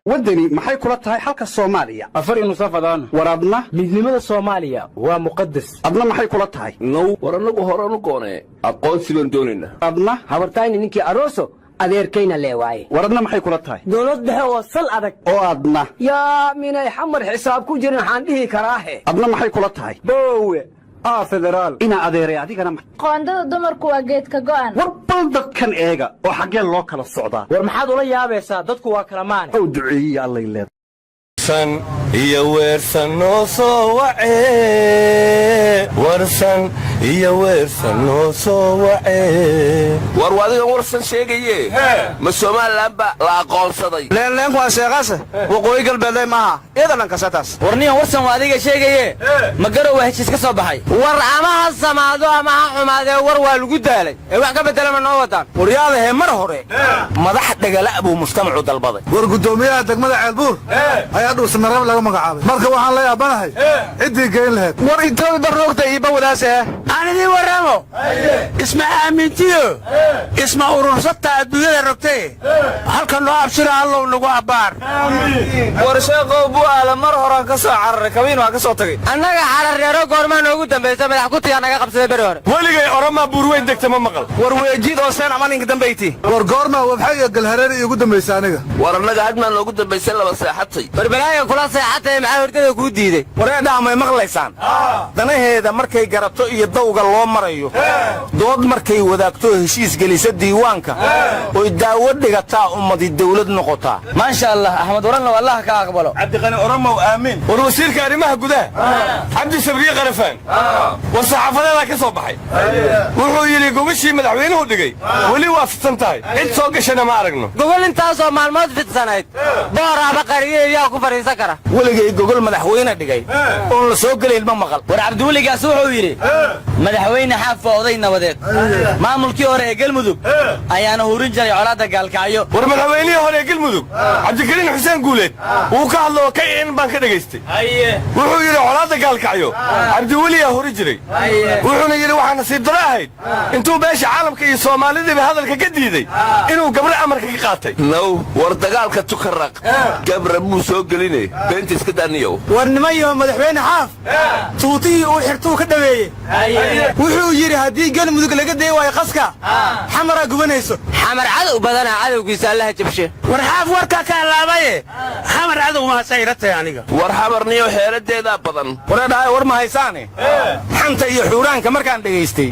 wadani maxay kula tahay halka Soomaaliya afar inu safadaan waradna midnimada Soomaaliya waa muqaddas adna maxay kula tahay now waranagu horanu goone aqoonsi baan doonayna adna habartayni ninkii arooso adeerkayna leewaay waradna maxay kula tahay dawlad dhexe oo sal adag oo adna yaa minay xamar xisaab ku jirin waxaan dhihi karaahe adna maxay kula tahay boowe federaal ina adeeray adigana qoondada dumarku waa geedka go'an war bal dadkan eega oo xagee loo kala socdaa war maxaad ula yaabaysaa dadku waa kala maan oo duceeyay alla ilaa san iyo weersan noo soo wacee warsan iyo weersan noo soo wacee war wadigan warsan sheegaye ma Soomaaliland ba la aqoonsaday leen waa sheeqase waqooyi galbeed maaha iidan ka sataas warniya warsan waa adiga sheegaye ma garow heshiis ka soo baxay war ama ha samaado ama ha xumaadee war waa lagu daalay ee wax ka bedelama noo wadaan waryaadahe mar hore madax dhagala abuu mujtamacu dalbaday war gudoomiyaha degmada ceelbuur ayaa dhuusan rab laga magacaabay marka waxaan la yaabanahay cidii geyn lahayd war inta barroogta iyo wadaase aanidii waramo isma aamintiyo isma urursata adduunyada rogtay halka noo abshira allow nagu abaar war sheeqo bu'aala mar hore ka soo cararay kabiin waa ka soo tagay annaga xarareero goorma noogu dambeysay madax ku tiyaa naga qabsaday bari hore weligay orama buurweyn degta ma maqal war weejid oo seen amaninka dambeyti war goorma wabxay galhareer iyo ugu dambeysay aniga war annaga hadmaan loogu dambeysay laba saaxatay barbalaaga kula seexatay maxaa hurdada ku diiday wareedhaha may maqlaysaan danaheeda markay garato iyo dawga loo marayo dood markay wadaagto heshiis gelisa diiwaanka oy daawo dhigataa ummadi dawlad noqotaa maasha Allah Ahmed waranna wallahi ka aqbalo cabdiqani oramo aamin war wasiirka arrimaha gudaha cabdi sabriye qarafaan war saxaafadeeda ka soo baxay wuxuu yiri gobashii madaxweynuhu dhigay wali waa fidsan tahay cid soo gashana ma aragno gobol intaas oo maalmood fidsanayd booraba qariyeeyaa ku fariisan kara weligay gogol madaxweyne dhigay oo la soo galay ma maqal war Cabdiwaligaas wuxuu yiri madaxweyne xaaf oday nabadeed maamulkii hore ee Galmudug ayaana hurin jiray colaada gaalkacyo war madaxweynihii hore ee Galmudug Cabdikariin Xuseen Guuleed uu ka hadlo ka in baan ka dhageystay wuxuu yiri colaada gaalkacyo Cabdiwali yaa hurin jiray wuxuuna yiri waxaan nasiib daro ahayd intuu beesha caalamka iyo Soomaalida hadalka ka diiday inuu gabra amarka ka qaatay now war dagaalka tukaraq gabra muu soo gelinay beenta iska daaniyo war nimayo madaxweyne xaaf tuutii uu xirtuu ka dhaweeyay wuxuu yiri hadii Galmudug laga day way qaska xamara gubanayso xamar cadow badana cadowgiisa Allah jabshe war xaaf warka ka laabay xamar cadow ma sayratay aniga war xamarniyo xeeradeeda badan wareedhahay war ma haysaane xanta iyo xuuraanka markaan dhageystay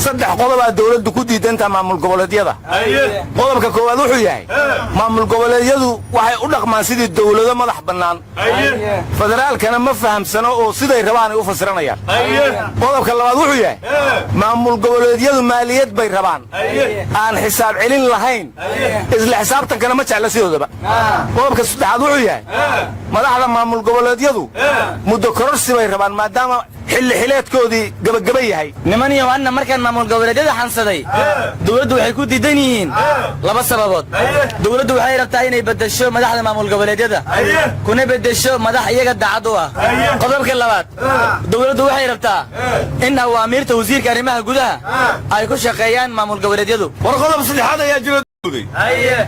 saddex qodob ah dawladdu ku diidanta maamul goboleedyada qodobka koowaad wuxuu yahay maamul goboleedyadu waxay u dhaqmaan sidii dawlado madax bannaan federaalkana ma fahamsano oo siday rabaan ay u fasiranayaan qodobka labaad wuxuu yahay maamul goboleedyadu maaliyad bay rabaan aan xisaab celin lahayn isla xisaabtankana ma jecla sidoodaba qodobka saddexaad wuxuu yahay madaxda maamul goboleedyadu muddo kororsi bay rabaan maadaama xilli xileedkoodii gabagaba yahay niman iyo anna markaan maamul goboleedyada xansaday dawladdu waxay ku diidan yihiin laba sababood dawladdu waxay rabtaa inay bedesho madaxda maamul goboleedyada kuna bedesho madax iyaga daacad u ah qodobka labaad dawladdu waxay rabtaa in awaamiirta wasiirka arrimaha gudaha ay ku shaqeeyaan maamul goboleedyadu war qodob saddexaad ayaa jira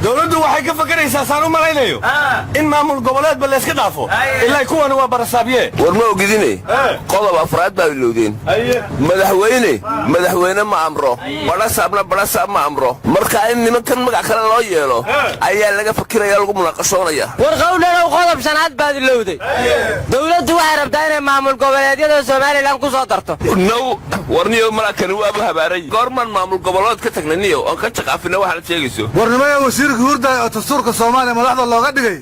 dawladdu waxay ka fakaraysaa saan u malaynayo in maamul goboleedba la iska dhaafo ilaa kuwan waa barasaabye war ma ogidine qodob afraad baa ilowdeen madaxweyne ma amro barasaab ma amro marka in nimankan magac kale loo yeelo ayaa laga fakiraya lagu munaqashoonaya war qowdhanow qodob shanaad baad ilowday dawladdu waxay rabtaa inay maamul goboleedyada Soomaaliland ku soo darto now warniyo malakani waa habaaray goorman maamul goboleed ka tagnaniyo oo ka shaqaafina waxa la sheegayso warnimada wasiirka hurdaay oo dastuurka Soomaaliya madaxda looga dhigay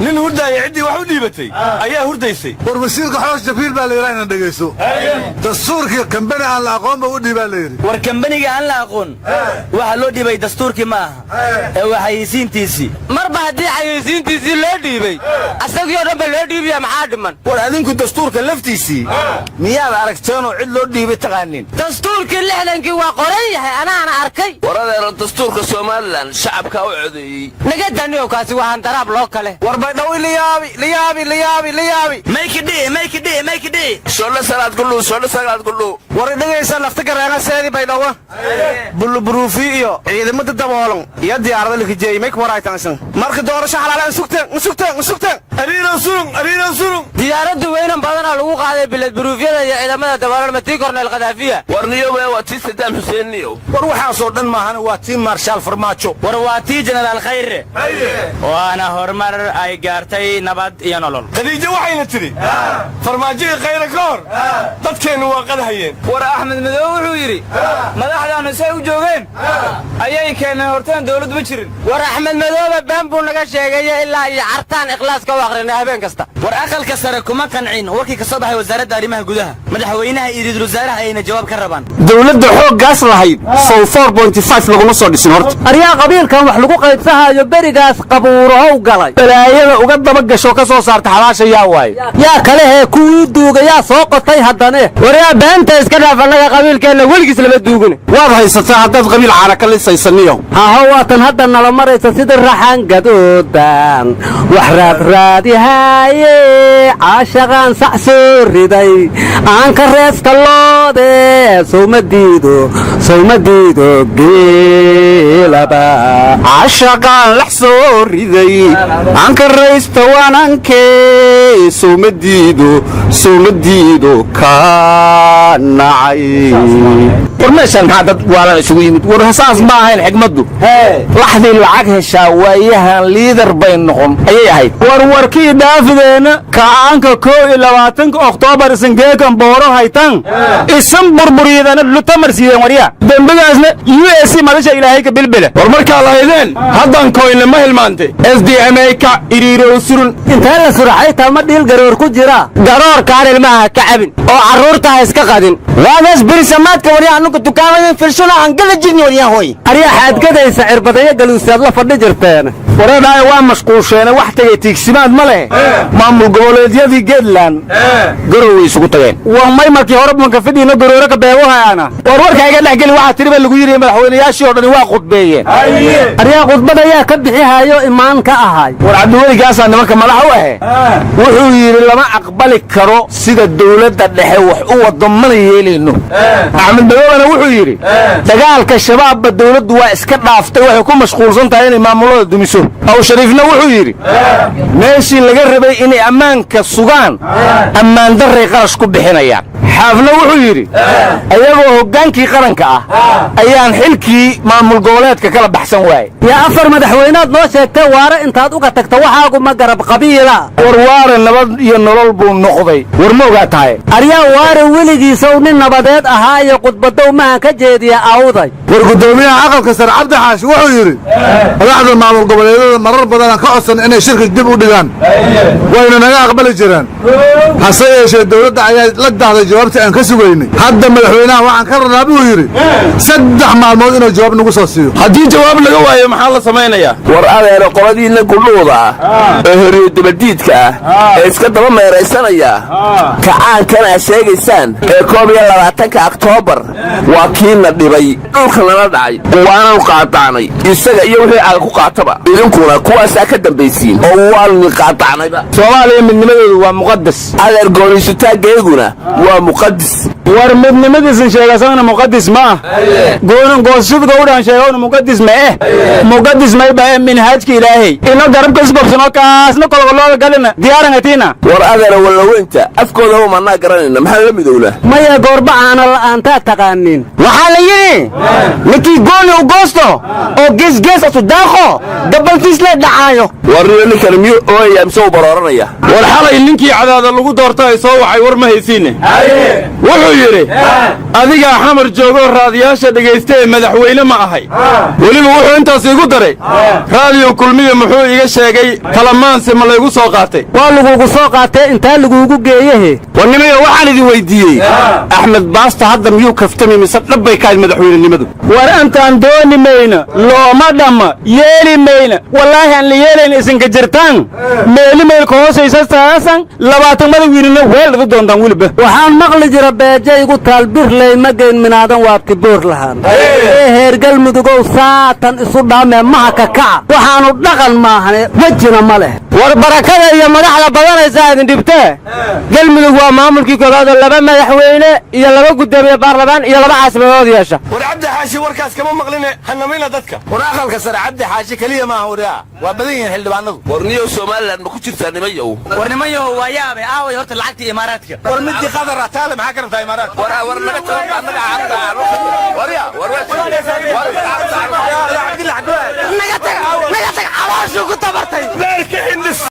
nin hurdaay cidii wax u dhiibatay ayaa hurdaysay war wasiirka xoos jabiil baa la yiraahdaa dhageyso dastuurka kambani aan la aqoon ba u dhiibaa la yiri war kambaniga aan la aqoon waxa loo dhiibay dastuurkii ma aha ee waxa xayisiintiisii marba hadii xayisiintiisii loo dhiibay asagii oo dhanba loo dhiibaya maxaa dhiman war adinku dastuurka laftiisii miyaad aragteen oo cid loo dhiibay taqaanin dastuurkii 60kii waa qoran yahay anaana arkay waradeero dastuurka Soomaaliland somalilan shacabka u codeeyey naga daniyo kaasi waxaan daraab loo kale war baydhaw liyaabi sodha salaad gudhu war dhagaysa lafta gareena seedi baydhawa buluburuufi iyo ciidamada daboolan iyo diyaarada la kijeeyay may ku waraytaansan marka doorasho xalaalaan sugteen ariina surung diyaaradu weynan badana lagu qaaday bilad buruufyada iyo ciidamada daboolan matii korneel qadaafiya war niyo waa tii Saddam Hussein niyo war waxaasoo dhan maahan waa tii Marshal Farmaajo war waa tii Generaal Khayre waana horumar ay gaartay nabad iyo nolol khadiija waxayna tiri farmaajo Khayre ka hor dadkeenu waa qadahayeen war Axmed Madow wuxuu yiri madaxdaanu say u joogeen ayay keeneen hortaan dawlad ma jirin war Axmed Madow baan buu naga sheegay ilaa iyo cartaan ikhlaas ka waqrinay habeen kasta war aqalka sare kuma qancin warkii ka soo baxay wasaaradda arrimaha gudaha madaxweynaha iyo ra'iisul wasaaraha ayna jawaab ka rabaan dawladda xooggaas lahayd sow 4.5 laguma soo dhisin horta aryaa qabiilkan wax lagu qaybsahayo berigaas qabuurahow galay balaayada uga daba gasho ka soo saarta xalaasha yaa waay yaa kale hee kuwii duugayaa soo qotay haddane waryaa beenta iska dhaaf annaga qabiilkeenna weligiis lama duugin waad haysataa haddaad qabiil caana ka lisaysaniyo haho waatan hadda nala maraysa sida raxan gadoodan wax raadraadihaaye caashaqaan sax soo riday aan ka reesta loode sawmadiido geelaba caashaqaan lax soo riday aan ka raysta waanankee sawmadiido ka nacay war meeshaan maxaa dad waalan isugu yimid war hasaas ma ahayn xigmaddu laxdii lacag heshaa waayahan liidar bay noqon ayay ahayd warkii dhaafideena kacaanka 22 Oktoobar isangeekan booro haytan isan burburiyadana lutamar siiyeen waryaa dambigaasna USC madasha ilaahay ka bilbila war markaa lahaydeen haddan koyna ma hilmaante SDMA ka iriiro surun inta la surxay tama dhil garoor ku jira garoor kaan ilmaha ka cabin oo caruurta iska qadin waadaas birsamaadka waryaa anugu dukaamada filshana aan gala jirnay waryaa hooy ariya xadgadaysa cirbadaya galuusaad la fadhi jirteen wareedaay waa mashquulsheen wax tagay tiigsimaad ma leh maamul goboleedyadii Geedland garow isugu tageen waa may markii hore banka fidina garoora ka beewahaana war warkayga dhaxgal waxa tiriba lagu yiri madaxweynayaashii oo dhan waa qudbeeyeen ariya qudbada ayaa ka bixihayo imaan ka ahay war Cabdiweli gaasa nimanka madax u ah wuxuu yiri lama aqbali karo sida dawladda dhexe wax u wado mana yeelino Axmed Madowna wuxuu yiri dagaalka shabaabba dawladdu waa iska dhaaftay waxay ku mashquulsan tahay inay maamulada dumiso aw shariifna wuxuu yiri meeshii laga rabay inay ammaanka sugaan ammaan darray qarash ku bixinayaan xaafna wuxuu yiri ayagoo hogaankii qaranka ah ayaan xilkii maamul goboleedka kala baxsan waayay yaa afar madaxweynaad noo sheegtay waare intaad uga tagta waxaagu ma garab qabiila war waare nabad iyo nolol buu noqday war ma ogaa tahay aryaa waare weligiisa nin nabadeed ahaa iyo khudbadow mahan ka jeediya awday war gudoomiyaha aqalka sare Cabdi Xaashi wuxuu yiri madaxda maamul goboleedyada marar badan ka codsan inay shirka dib u dhigaan wayna naga aqbali jireen hase yeeshee dawladda ayaa la daaday jawaabta aan ka sugaynay hadda madaxweynaha waxaan ka rabnaa buu yiri 3 maalmood inuu jawaab nagu soo siiyo haddii jawaab laga waayo maxaa la samaynayaa war adeero qoladiina gudhuuda ee horiyo dibadiidka ee iska daba meeraysanaya kacaankana sheegaysaan ee 22 Oktoobar waa kiina dhibay dhulka lana dhacay waana qaataanay isaga iyo wixii aad ku qaataba idinkuna kuwaas ka dambaysiin oo waanu qaataanayba Soomaaliya midnimadeedu waa muqaddas adeer go'aysataageeguna waa muqaddas war midnimadiisan sheegasana muqaddas ma goonan goosashada gowdhan sheegana muqaddas ma baa minhaajka ilaahay ina garab kasbabsano kaasna kolgolooda galina diyaarangatina war adeer walaweynta afkooda ma manaa garanayna maxaa la midowla maya goorba aan la'aanta taqaanin waxaa la yiri ninkii gooni u goosto oo gees asu daaqo dabalkiis la dhacayo war ninkan miyo oo yaamso barooranaya war xalay ninkii cadaada lagu doortay soo waxay war ma haysiin wuxuu yiri adiga xamar joogo raadiyaasha dhageystay madaxweyne ma ahay waliba wuxuu intaas igu daray raadiyo kulmiye muxuu iga sheegay kalamaanse ma laygu soo qaatay waa lagugu soo qaatay inta lagugu geeyahay warnimada waxaan idin weydiiyey Axmed Baasta hadda miyuu kaftami mise dhabbay ka madaxweynenimadu war antaan dooni mayna looma dhama yeeli mayna wallahi aan la yeelayn isinka jirtaan meeli meel ka hoosaysa saasan 20 madaxweynena weelada doontaan waliba waxaan maqli jira beejaygu taalbirley ma geyn minaadan waabti boor lahaan ee heer galmudugow saatan isu dhaamee maha ka kaca waxaanu dhaqan maahane wejina ma leh war barakada iyo madaxda badanaysaa idin dhibtee galmudug waa maamulkii koobaad oo 2 madaxweyne iyo 2 gudoomiye baarlamaan iyo 2 caasimadood yeesha war cabdi xaashi warkaas kama maqline hanamina dadka war aqalka sare cabdi xaashi kaliya maaha waraa waa badan yihiin xildhibaanadu warniyo Soomaaliland ma ku jirtaa nimayow war nimayow waa yaabe aaway horta lacagtii imaaraadka war midii qadar taale maxaa ka rabtaa imaaraadka war laga tago annaga carabta naga tag calooshu ku tabartay